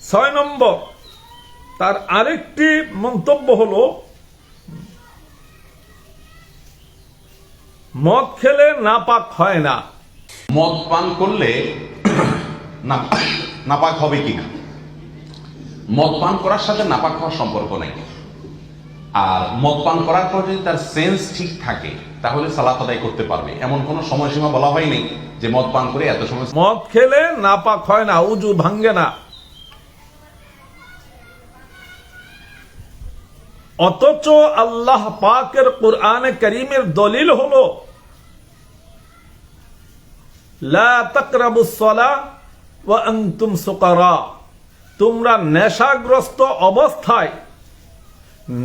ছয় নম্বর তার আরেকটি মন্তব্য হলো, মদ খেলে নাপাক হয় না। মদ পান করলে নাপাক হবে কিনা? মদ পান করার সাথে নাপাক হওয়ার সম্পর্ক নেই। আর মদ পান করার পর যদি তার সেন্স ঠিক থাকে তাহলে সালাত আদায় করতে পারবে। এমন কোন সময়সীমা বলা হয়নি যে মদ পান করে এত সময়। মদ খেলে নাপাক হয় না, উজু ভাঙ্গে না। অথচ আল্লাহ পাকের কুরআনে কারীমের দলিল হলো লা তাকরাবুস সালাহ ওয়া আনতুম সুকারা, তোমরা নেশাগ্রস্ত অবস্থায়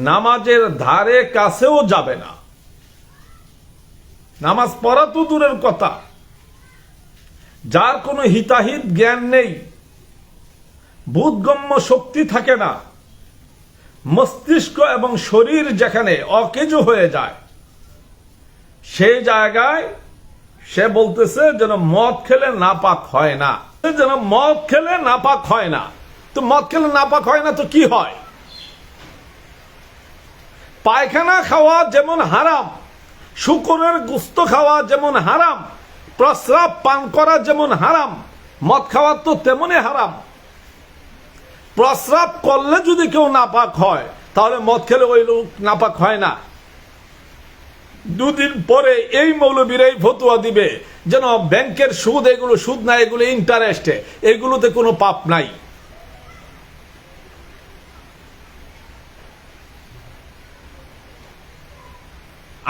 নামাজের ধারে কাছেও যাবে না। নামাজ পড়া তো দূরের কথা, যার কোনো হিতাহিত জ্ঞান নেই, বোধগম্য শক্তি থাকে না, মস্তিষ্ক এবং শরীর যেখানে অকেজো হয়ে যায়, সেই জায়গায় সে বলতেছে যেন মদ খেলে নাপাক হয় না, যেন মদ খেলে নাপাক হয় না। তো মদ খেলে নাপাক হয় না তো কি হয়? পায়খানা খাওয়া যেমন হারাম, শুকরের গোস্ত খাওয়া যেমন হারাম, প্রস্রাব পান করা যেমন হারাম, মদ খাওয়া তো তেমনই হারাম। প্রস্রাব করলে যদি কেউ নাপাক হয় তাহলে মদ খেলে ওই লোক নাপাক হয় না। দুদিন পরে এই মৌলবীরাই ফতুয়া দিবে যেন ব্যাংকের সুদ, এগুলো সুদ না, এগুলো ইন্টারেস্টে, এগুলোতে কোনো পাপ নাই।